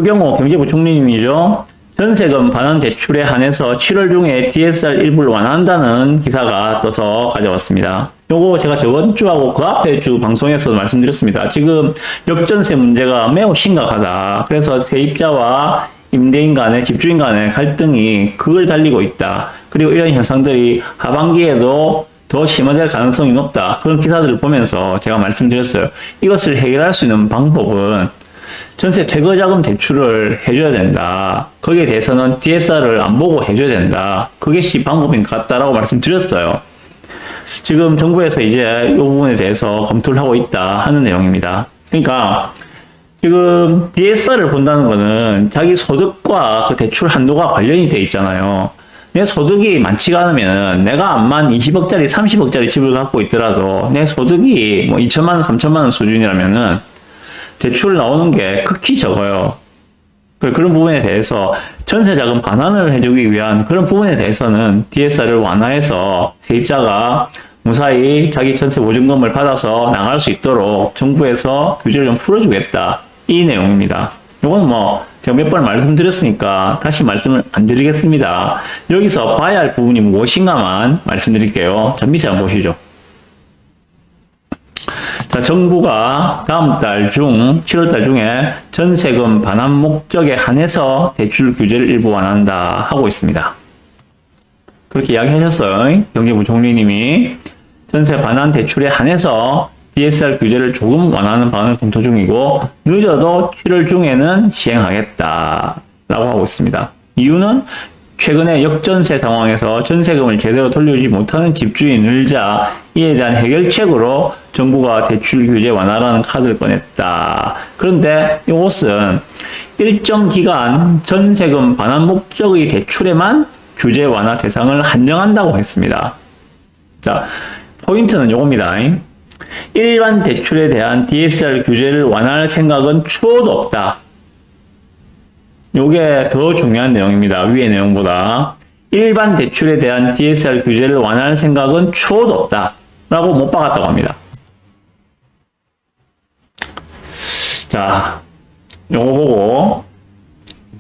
추경호 경제부총리님이죠. 전세금 반환 대출에 한해서 7월 중에 DSR 일부를 완화한다는 기사가 떠서 가져왔습니다. 요거 제가 저번 주하고 그 앞에 주 방송에서 말씀드렸습니다. 지금 역전세 문제가 매우 심각하다. 그래서 세입자와 임대인 간의 집주인 간의 갈등이 그걸 달리고 있다. 그리고 이런 현상들이 하반기에도 더 심화될 가능성이 높다. 그런 기사들을 보면서 제가 말씀드렸어요. 이것을 해결할 수 있는 방법은 전세 퇴거자금 대출을 해줘야 된다. 거기에 대해서는 DSR을 안 보고 해줘야 된다. 그것이 방법인 것 같다라고 말씀드렸어요. 지금 정부에서 이제 이 부분에 대해서 검토를 하고 있다 하는 내용입니다. 그러니까 지금 DSR을 본다는 거는 자기 소득과 그 대출 한도가 관련이 돼 있잖아요. 내 소득이 많지가 않으면 내가 암만 20억짜리, 30억짜리 집을 갖고 있더라도 내 소득이 뭐 2천만 원, 3천만 원 수준이라면은 대출 나오는 게 극히 적어요. 그런 부분에 대해서 전세자금 반환을 해주기 위한 그런 부분에 대해서는 DSR을 완화해서 세입자가 무사히 자기 전세 보증금을 받아서 나갈 수 있도록 정부에서 규제를 좀 풀어주겠다. 이 내용입니다. 이건 뭐 제가 몇 번 말씀드렸으니까 다시 말씀을 안 드리겠습니다. 여기서 봐야 할 부분이 무엇인가만 말씀드릴게요. 자, 밑에 한번 보시죠. 자, 정부가 다음 달 중, 7월 달 중에 전세금 반환 목적에 한해서 대출 규제를 일부 완화한다 하고 있습니다. 그렇게 이야기하셨어요. 경제부총리님이 전세 반환 대출에 한해서 DSR 규제를 조금 완화하는 방안을 검토 중이고 늦어도 7월 중에는 시행하겠다 라고 하고 있습니다. 이유는 최근에 역전세 상황에서 전세금을 제대로 돌려주지 못하는 집주인이 늘자 이에 대한 해결책으로 정부가 대출 규제 완화라는 카드를 꺼냈다. 그런데 이것은 일정 기간 전세금 반환 목적의 대출에만 규제 완화 대상을 한정한다고 했습니다. 자, 포인트는 이겁니다. 일반 대출에 대한 DSR 규제를 완화할 생각은 추호도 없다. 요게 더 중요한 내용입니다. 위의 내용보다. 일반 대출에 대한 DSR 규제를 완화할 생각은 추호도 없다. 라고 못 박았다고 합니다. 자, 요거 보고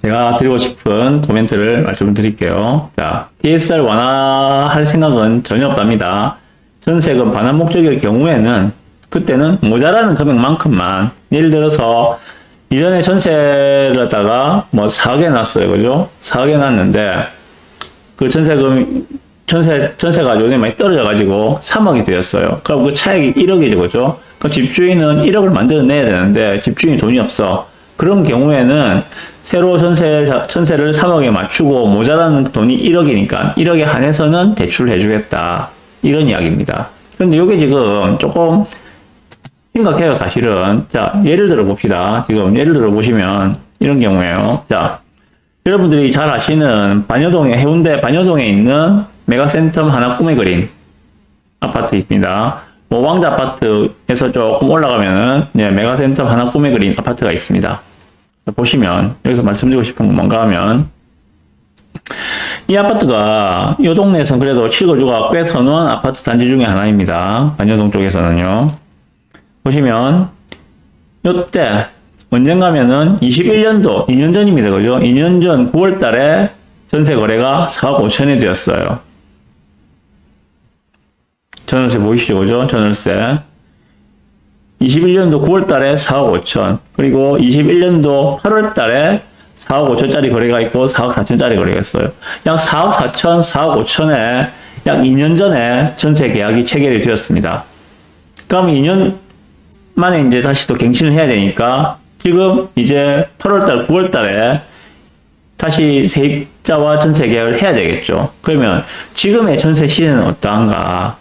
제가 드리고 싶은 코멘트를 말씀드릴게요. 자, DSR 완화할 생각은 전혀 없답니다. 전세금 반환 목적일 경우에는 그때는 모자라는 금액만큼만 예를 들어서 이전에 전세를 갖다가 뭐 4억에 놨어요. 그죠? 4억에 놨는데 그 전세가 요즘에 많이 떨어져가지고 3억이 되었어요. 그럼 그 차액이 1억이죠. 그죠? 그럼 집주인은 1억을 만들어내야 되는데 집주인이 돈이 없어. 그런 경우에는 새로 전세를 3억에 맞추고 모자라는 돈이 1억이니까 1억에 한해서는 대출을 해주겠다. 이런 이야기입니다. 그런데 이게 지금 조금 심각해요, 사실은. 자, 예를 들어 봅시다. 지금 예를 들어 보시면 이런 경우에요. 자, 여러분들이 잘 아시는 해운대 반여동에 있는 메가센텀 하나 꿈의 그림 아파트 있습니다. 뭐 왕자 아파트에서 조금 올라가면은 메가센텀 하나 꿈의 그림 아파트가 있습니다. 보시면 여기서 말씀드리고 싶은 건 뭔가 하면 이 아파트가 이 동네에서는 그래도 실거주가 꽤 선호한 아파트 단지 중에 하나입니다. 반여동 쪽에서는요. 보시면 이때 언젠가면은 21년도 2년 전입니다. 그죠? 2년 전 9월 달에 전세 거래가 4억 5천에 되었어요. 전월세 보이시죠? 그죠? 전월세. 21년도 9월 달에 4억 5천. 그리고 21년도 8월 달에 4억 5천짜리 거래가 있고 4억 4천짜리 거래가 있어요. 약 4억 4천, 4억 5천에 약 2년 전에 전세 계약이 체결이 되었습니다. 그럼 2년 만에 이제 다시 또 갱신을 해야 되니까 지금 이제 8월달, 9월달에 다시 세입자와 전세 계약을 해야 되겠죠. 그러면 지금의 전세 시세는 어떠한가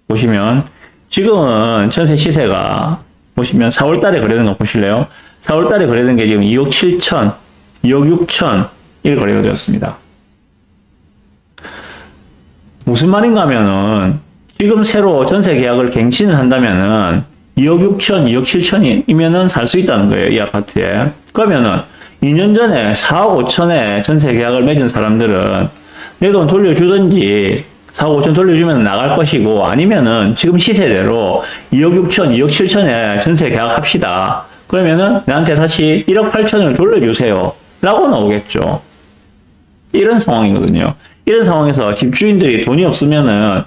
보시면 지금은 전세 시세가 보시면 4월달에 거래된 거 보실래요? 4월달에 거래된 게 지금 2억 7천, 2억 6천 이렇게 거래가 되었습니다. 무슨 말인가 하면은 지금 새로 전세 계약을 갱신을 한다면은 2억 6천, 2억 7천이면은 살 수 있다는 거예요. 이 아파트에. 그러면은 2년 전에 4억 5천에 전세 계약을 맺은 사람들은 내 돈 돌려주든지 4억 5천 돌려주면 나갈 것이고 아니면은 지금 시세대로 2억 6천, 2억 7천에 전세 계약합시다. 그러면은 나한테 다시 1억 8천을 돌려주세요. 라고 나오겠죠. 이런 상황이거든요. 이런 상황에서 집주인들이 돈이 없으면은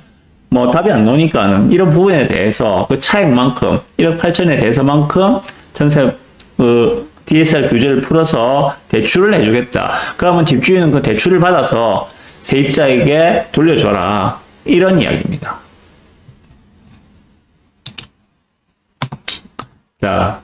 뭐 답이 안 나오니까는 이런 부분에 대해서 그 차액만큼 1억 8천에 대해서만큼 전세 DSR 규제를 풀어서 대출을 해주겠다. 그러면 집주인은 그 대출을 받아서 세입자에게 돌려줘라. 이런 이야기입니다. 자,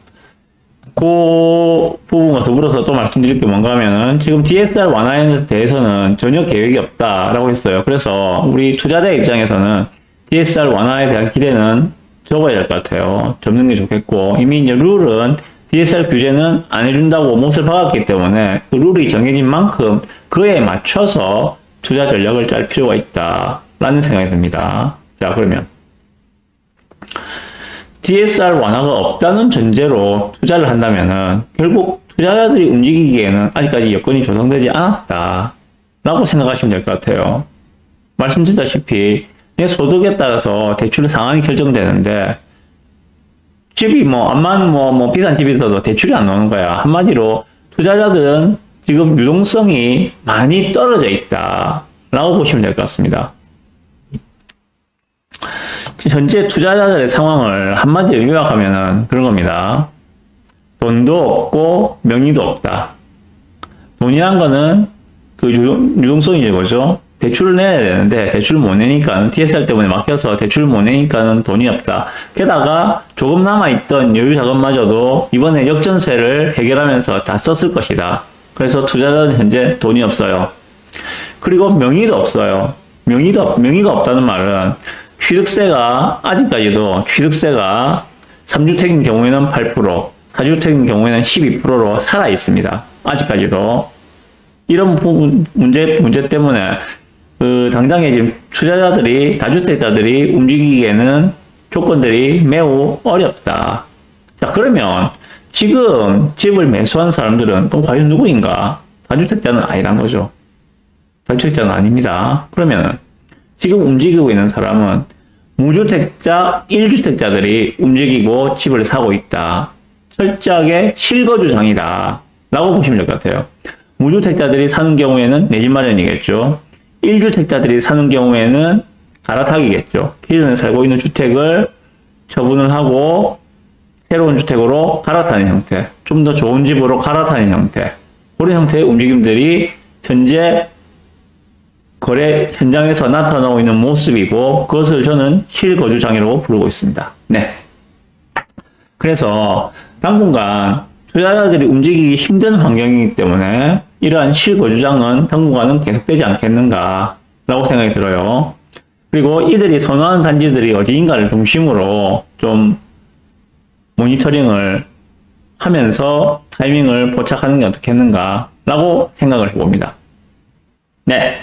그 부분과 더불어서 또 말씀드릴 게 뭔가 하면은 지금 DSR 완화에 대해서는 전혀 계획이 없다라고 했어요. 그래서 우리 투자자 입장에서는 DSR 완화에 대한 기대는 적어야 될 것 같아요. 접는 게 좋겠고, 이미 이제 룰은 DSR 규제는 안 해준다고 못을 박았기 때문에 그 룰이 정해진 만큼 그에 맞춰서 투자 전략을 짤 필요가 있다라는 생각이 듭니다. 자, 그러면 DSR 완화가 없다는 전제로 투자를 한다면은 결국 투자자들이 움직이기에는 아직까지 여건이 조성되지 않았다라고 생각하시면 될 것 같아요. 말씀드렸다시피 내 소득에 따라서 대출 상한이 결정되는데 집이 암만 비싼 집이 있어도 대출이 안 나오는 거야. 한마디로 투자자들은 지금 유동성이 많이 떨어져 있다라고 보시면 될 것 같습니다. 현재 투자자들의 상황을 한마디로 요약하면은 그런 겁니다. 돈도 없고 명의도 없다. 돈이란 거는 그 유동성이 뭐죠? 대출을 내야 되는데 대출을 못 내니까 DSR 때문에 막혀서 대출을 못 내니까는 돈이 없다. 게다가 조금 남아있던 여유 자금마저도 이번에 역전세를 해결하면서 다 썼을 것이다. 그래서 투자자는 현재 돈이 없어요. 그리고 명의도 없어요. 명의가 없다는 말은 취득세가 아직까지도 취득세가 3주택인 경우에는 8%, 4주택인 경우에는 12%로 살아 있습니다. 아직까지도 이런 부분 문제 때문에 당장에 지금 투자자들이 다주택자들이 움직이기에는 조건들이 매우 어렵다. 자, 그러면 지금 집을 매수한 사람들은 그럼 과연 누구인가? 다주택자는 아니란 거죠. 다주택자는 아닙니다. 그러면 지금 움직이고 있는 사람은 무주택자, 1주택자들이 움직이고 집을 사고 있다. 철저하게 실거주장이다. 라고 보시면 될 것 같아요. 무주택자들이 사는 경우에는 내 집 마련이겠죠. 1주택자들이 사는 경우에는 갈아타기겠죠. 기존에 살고 있는 주택을 처분을 하고 새로운 주택으로 갈아타는 형태, 좀 더 좋은 집으로 갈아타는 형태, 그런 형태의 움직임들이 현재 거래 현장에서 나타나고 있는 모습이고 그것을 저는 실거주장애라고 부르고 있습니다. 네. 그래서 당분간 투자자들이 움직이기 힘든 환경이기 때문에 이러한 실거주장은 당분간은 계속되지 않겠는가 라고 생각이 들어요. 그리고 이들이 선호하는 단지들이 어디인가를 중심으로 좀 모니터링을 하면서 타이밍을 포착하는 게 어떻겠는가 라고 생각을 해봅니다. 네.